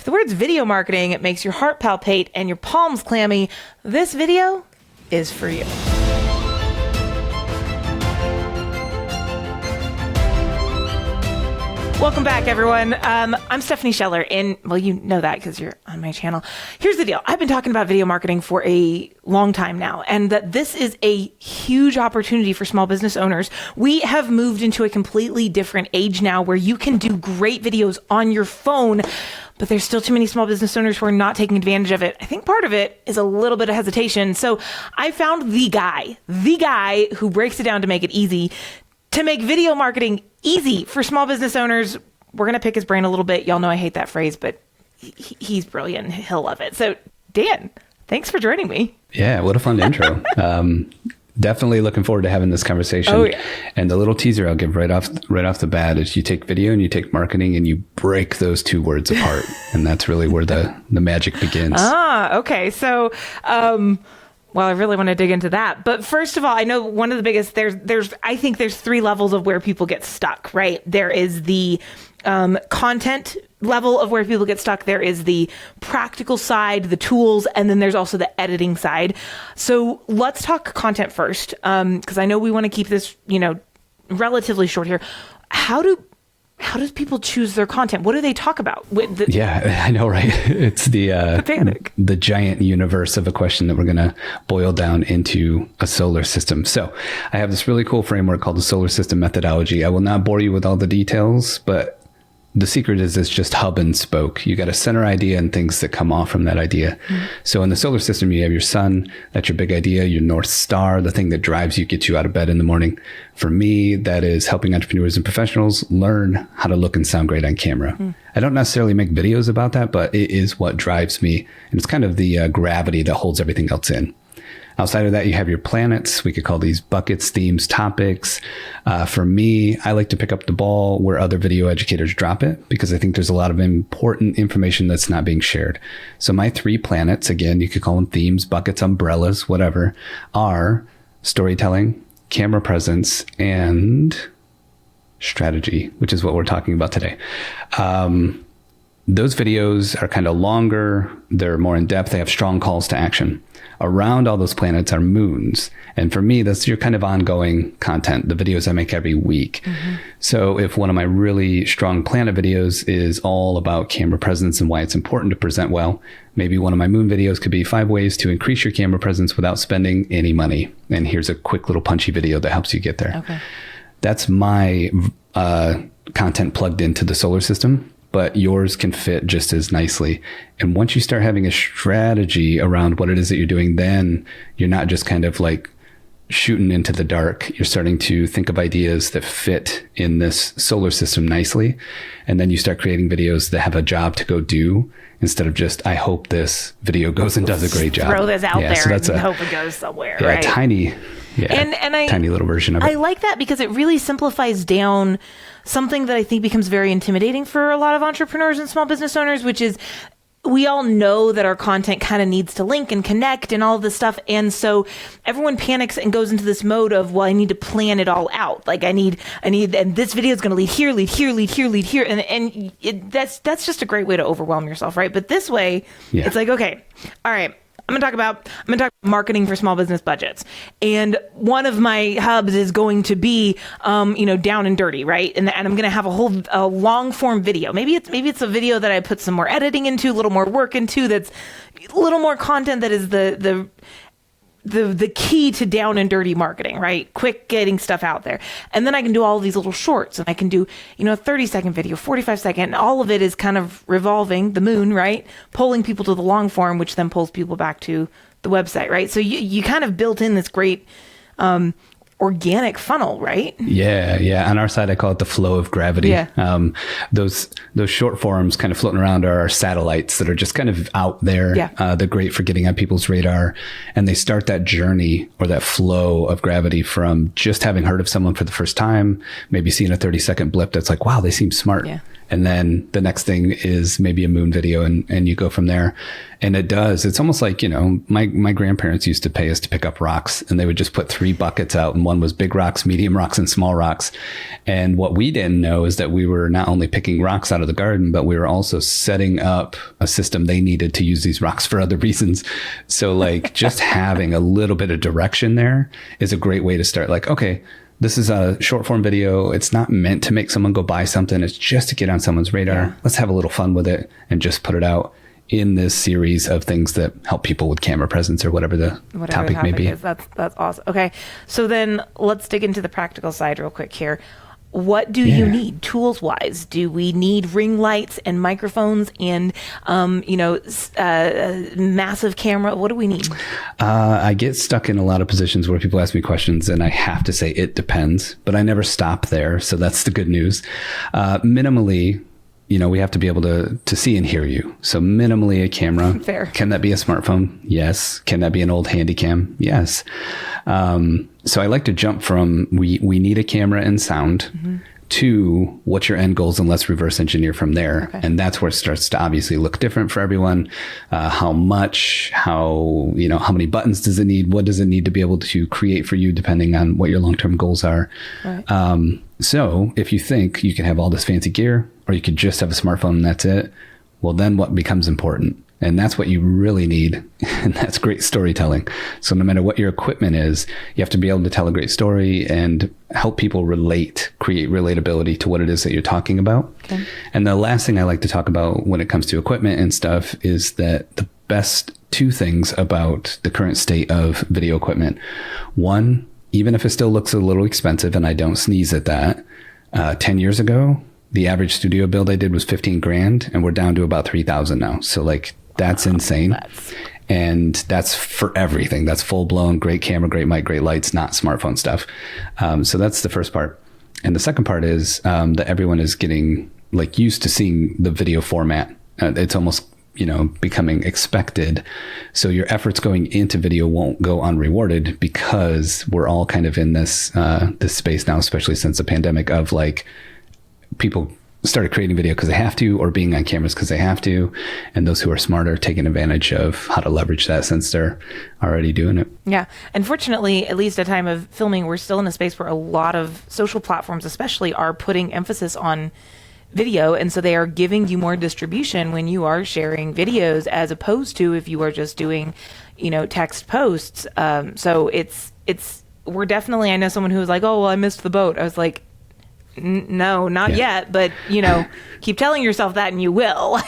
the words video marketing, it makes your heart palpate and your palms clammy, this video is for you. Welcome back, everyone. I'm Stephanie Scheller, and, well, you know that because you're on my channel. Here's the deal. I've been talking about video marketing for a long time now, and that this is a huge opportunity for small business owners. We have moved into a completely different age now where you can do great videos on your phone, but there's still too many small business owners who are not taking advantage of it. I think part of it is a little bit of hesitation. So I found the guy who breaks it down to make it easy, to make video marketing easy for small business owners. We're going to pick his brain a little bit. Y'all know I hate that phrase, but he's brilliant. He'll love it. So, Dan, thanks for joining me. Yeah, what a fun intro. Definitely looking forward to having this conversation. Oh, yeah. And the little teaser I'll give right off the bat is you take video and you take marketing and you break those two words apart. And that's really where the magic begins. Okay. So, well, I really want to dig into that. But first of all, I know one of the biggest, I think there's three levels of where people get stuck, right? There is the content level of where people get stuck. There is the practical side, the tools, and then there's also the editing side. So let's talk content first, because I know we want to keep this, relatively short here. How does people choose their content? What do they talk about? Yeah, I know, right? It's the panic, the giant universe of a question that we're going to boil down into a solar system. So I have this really cool framework called the solar system methodology. I will not bore you with all the details, but the secret is it's just hub and spoke. You got a center idea and things that come off from that idea. Mm-hmm. So in the solar system, you have your sun. That's your big idea, your North Star, the thing that drives you, gets you out of bed in the morning. For me, that is helping entrepreneurs and professionals learn how to look and sound great on camera. Mm. I don't necessarily make videos about that, but it is what drives me. And it's kind of the gravity that holds everything else in. Outside of that, you have your planets. We could call these buckets, themes, topics. For me, I like to pick up the ball where other video educators drop it, because I think there's a lot of important information that's not being shared. So my three planets, again, you could call them themes, buckets, umbrellas, whatever, are storytelling, camera presence, and strategy, which is what we're talking about today. Those videos are kind of longer. They're more in depth. They have strong calls to action. Around all those planets are moons. And for me, that's your kind of ongoing content, the videos I make every week. Mm-hmm. So if one of my really strong planet videos is all about camera presence and why it's important to present well, maybe one of my moon videos could be 5 ways to increase your camera presence without spending any money. And here's a quick little punchy video that helps you get there. Okay. That's my content plugged into the solar system, but yours can fit just as nicely. And once you start having a strategy around what it is that you're doing, then you're not just kind of like shooting into the dark. You're starting to think of ideas that fit in this solar system nicely. And then you start creating videos that have a job to go do, instead of just, I hope this video goes and does a great job. Throw this out there and hope it goes somewhere, right? Tiny little version of it. I like that because it really simplifies down something that I think becomes very intimidating for a lot of entrepreneurs and small business owners, which is, we all know that our content kind of needs to link and connect and all of this stuff. And so everyone panics and goes into this mode of, well, I need to plan it all out. Like I need, and this video is going to lead here, lead here, lead here, lead here. And that's just a great way to overwhelm yourself, right? But this way, It's like, okay, all right, I'm going to talk about marketing for small business budgets. And one of my hubs is going to be, down and dirty, right? And I'm going to have a long form video. Maybe it's a video that I put some more editing into, a little more work into, that's a little more content that is the key to down and dirty marketing, right? Quick getting stuff out there. And then I can do all of these little shorts, and I can do, a 30-second video, 45-second, and all of it is kind of revolving the moon, right? Pulling people to the long form, which then pulls people back to the website, right? So you kind of built in this great organic funnel, right? Yeah. On our side, I call it the flow of gravity. Yeah. Those short forms kind of floating around are our satellites that are just kind of out there. Yeah. They're great for getting on people's radar. And they start that journey or that flow of gravity from just having heard of someone for the first time, maybe seeing a 30-second blip that's like, wow, they seem smart. Yeah. And then the next thing is maybe a moon video, and you go from there. And it's almost like, my grandparents used to pay us to pick up rocks, and they would just put 3 buckets out, and one was big rocks, medium rocks, and small rocks. And what we didn't know is that we were not only picking rocks out of the garden, but we were also setting up a system they needed to use these rocks for other reasons. So like just having a little bit of direction there is a great way to start. Like, okay, this is a short form video. It's not meant to make someone go buy something. It's just to get on someone's radar. Yeah. Let's have a little fun with it and just put it out in this series of things that help people with camera presence or whatever the topic may be. That's awesome. Okay. So then let's dig into the practical side real quick here. What do you need tools wise? Do we need ring lights and microphones and, massive camera? What do we need? I get stuck in a lot of positions where people ask me questions and I have to say it depends, but I never stop there. So that's the good news. Minimally, we have to be able to see and hear you. So minimally a camera. Fair. Can that be a smartphone? Yes. Can that be an old handy cam? Yes. So I like to jump from we need a camera and sound to what's your end goals, and let's reverse engineer from there. Okay. And that's where it starts to obviously look different for everyone. How much, how many buttons does it need? What does it need to be able to create for you depending on what your long-term goals are? Right. So if you think you can have all this fancy gear, or you could just have a smartphone and that's it, well, then what becomes important? And that's what you really need. And that's great storytelling. So no matter what your equipment is, you have to be able to tell a great story and help people create relatability to what it is that you're talking about. Okay. And the last thing I like to talk about when it comes to equipment and stuff is that the best 2 things about the current state of video equipment. One, even if it still looks a little expensive, and I don't sneeze at that, 10 years ago, the average studio build I did was $15,000, and we're down to about $3,000 now. So like, that's insane. And that's for everything. That's full blown, great camera, great mic, great lights, not smartphone stuff. So that's the first part. And the second part is that everyone is getting like used to seeing the video format. It's almost, becoming expected. So your efforts going into video won't go unrewarded, because we're all kind of in this space now, especially since the pandemic, of like people started creating video because they have to, or being on cameras because they have to. And those who are smarter are taking advantage of how to leverage that since they're already doing it. Yeah. Unfortunately, at least at time of filming, we're still in a space where a lot of social platforms especially are putting emphasis on video. And so they are giving you more distribution when you are sharing videos, as opposed to if you are just doing, text posts. So we're definitely, I know someone who was like, oh, well, I missed the boat. I was like, no, not yet, but keep telling yourself that and you will.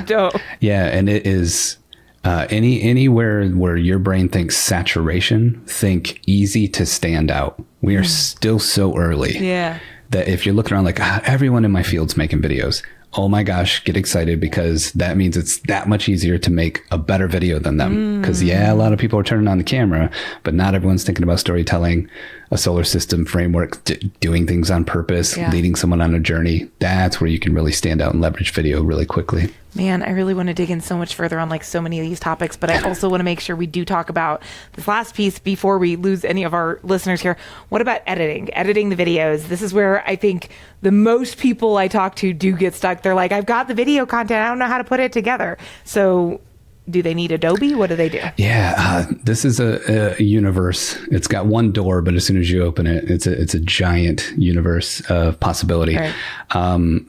Don't. Yeah. And it is anywhere where your brain thinks saturation, think easy to stand out. We are still so early. Yeah. That if you're looking around like, everyone in my field's making videos, oh my gosh, get excited, because that means it's that much easier to make a better video than them. Because a lot of people are turning on the camera, but not everyone's thinking about storytelling, a solar system framework, doing things on purpose, leading someone on a journey. That's where you can really stand out and leverage video really quickly. Man, I really want to dig in so much further on like so many of these topics, but I also want to make sure we do talk about this last piece before we lose any of our listeners here. What about editing the videos? This is where I think the most people I talk to do get stuck. They're like, I've got the video content, I don't know how to put it together. So do they need Adobe? What do they do? Yeah, this is a universe. It's got one door, but as soon as you open it, it's a giant universe of possibility. Right.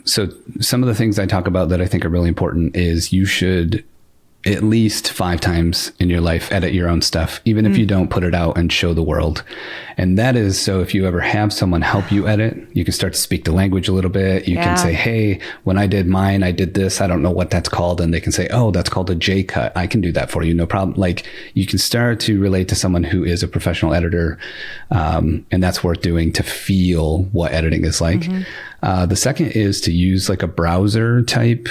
So some of the things I talk about that I think are really important is you should at least 5 times in your life edit your own stuff, even if you don't put it out and show the world. And that is so if you ever have someone help you edit, you can start to speak the language a little bit. You can say, hey, when I did mine, I did this. I don't know what that's called. And they can say, oh, that's called a J cut. I can do that for you. No problem. Like, you can start to relate to someone who is a professional editor. And that's worth doing to feel what editing is like. The second is to use like a browser type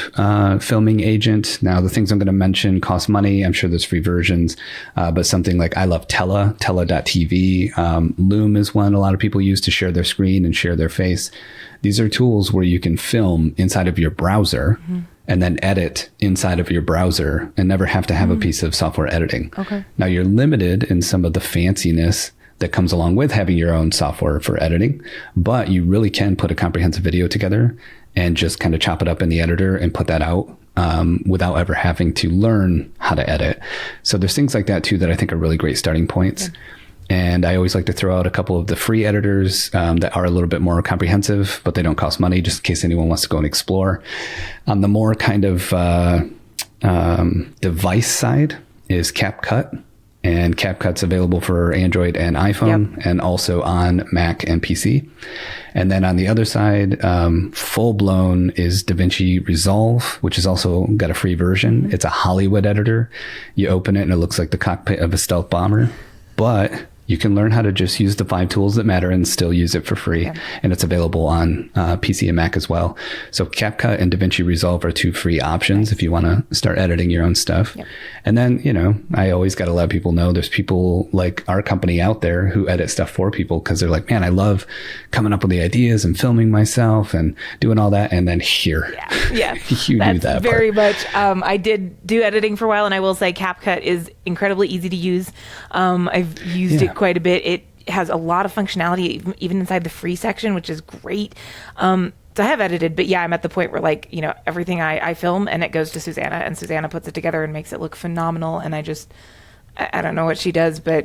filming agent. Now, the things I'm going to mention cost money. I'm sure there's free versions, but something like I love Tela.tv. Loom is one a lot of people use to share their screen and share their face. These are tools where you can film inside of your browser and then edit inside of your browser and never have to have a piece of software editing. Okay. Now, you're limited in some of the fanciness that comes along with having your own software for editing, but you really can put a comprehensive video together and just kind of chop it up in the editor and put that out without ever having to learn how to edit. So there's things like that too that I think are really great starting points. Yeah. And I always like to throw out a couple of the free editors that are a little bit more comprehensive, but they don't cost money, just in case anyone wants to go and explore. On the more kind of device side is CapCut. And CapCut's available for Android and iPhone, and also on Mac and PC. And then on the other side, full blown is DaVinci Resolve, which is also got a free version. It's a Hollywood editor. You open it and it looks like the cockpit of a stealth bomber, but you can learn how to just use the 5 tools that matter and still use it for free. Yeah. And it's available on PC and Mac as well. So CapCut and DaVinci Resolve are 2 free options if you want to start editing your own stuff. Yep. And then, you know, I always got to let people know there's people like our company out there who edit stuff for people because they're like, man, I love coming up with the ideas and filming myself and doing all that. And then here, yeah. you That's do that very much. I did do editing for a while, and I will say CapCut is incredibly easy to use. I've used it quite a bit. It has a lot of functionality, even inside the free section, which is great. So I have edited, but yeah, I'm at the point where, like, you know, everything I film and it goes to Susanna, and Susanna puts it together and makes it look phenomenal. And I don't know what she does, but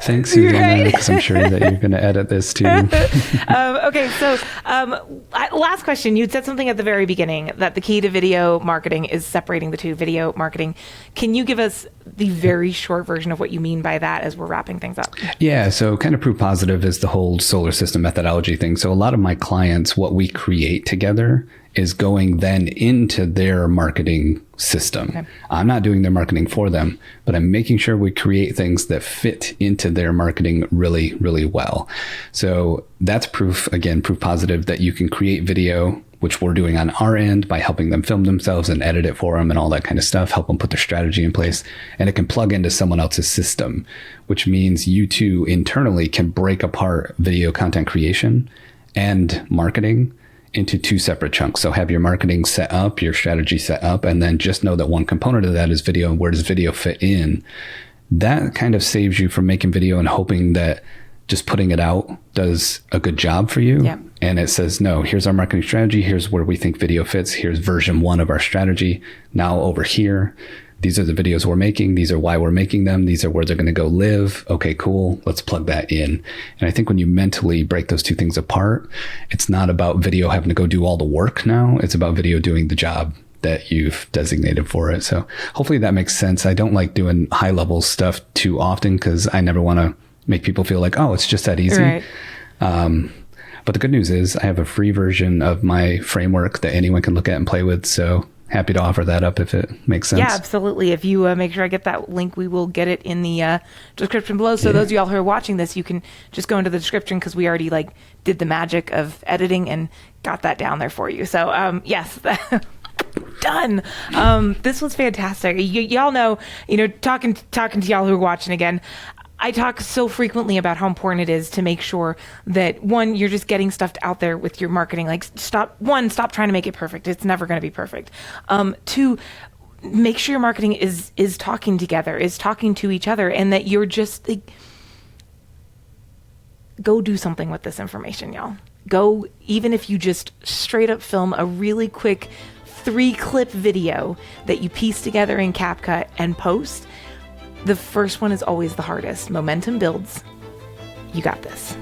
thanks, Susanna, because I'm sure that you're going to edit this too. Okay, so last question. You said something at the very beginning that the key to video marketing is separating the two, video marketing. Can you give us the very short version of what you mean by that as we're wrapping things up? Yeah, so kind of proof positive is the whole solar system methodology thing. So a lot of my clients, what we create together is going then into their marketing system. Okay. I'm not doing their marketing for them, but I'm making sure we create things that fit into their marketing really, really well. So that's proof positive that you can create video, which we're doing on our end by helping them film themselves and edit it for them and all that kind of stuff, help them put their strategy in place. And it can plug into someone else's system, which means you two internally can break apart video content creation and marketing into 2 separate chunks. So have your marketing set up, your strategy set up, and then just know that one component of that is video, and where does video fit in? That kind of saves you from making video and hoping that just putting it out does a good job for you. Yeah. And it says, no, here's our marketing strategy. Here's where we think video fits. Here's version 1 of our strategy. Now over here, these are the videos we're making. These are why we're making them. These are where they're going to go live. Okay, cool. Let's plug that in. And I think when you mentally break those 2 things apart, it's not about video having to go do all the work now. It's about video doing the job that you've designated for it. So hopefully that makes sense. I don't like doing high level stuff too often because I never want to make people feel like, oh, it's just that easy. Right. But the good news is I have a free version of my framework that anyone can look at and play with. So happy to offer that up if it makes sense. Yeah, absolutely. If you make sure I get that link, we will get it in the description below. So those of y'all who are watching this, you can just go into the description because we already did the magic of editing and got that down there for you. So yes, done. This was fantastic. Y'all know, talking to y'all who are watching again, I talk so frequently about how important it is to make sure that, 1, you're just getting stuff out there with your marketing. Like, stop trying to make it perfect. It's never going to be perfect. 2, make sure your marketing is talking together, is talking to each other, and that you're just go do something with this information, y'all. Go, even if you just straight up film a really quick 3-clip video that you piece together in CapCut and post. The first one is always the hardest. Momentum builds. You got this.